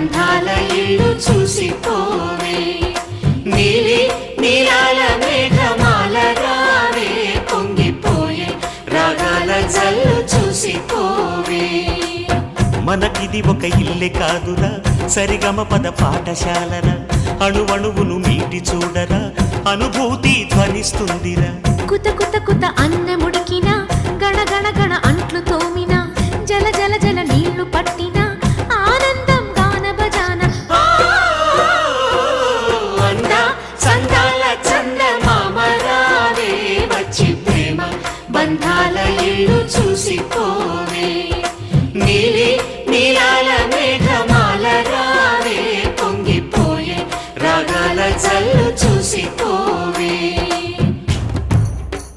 అందాల ఇల్లు చూసిపోవే నీలి నీలాల మేఘమాల రావే పొంగిపోయే రాగాల జల్లు చూసిపోవే మనకిది ఒక ఇల్లే కాదురా సరిగమ పద పాఠశాలరా అణువణువును మీటి చూడరా అనుభూతి ధ్వనిస్తుందిరా కుత కుత కుత అన్నముడ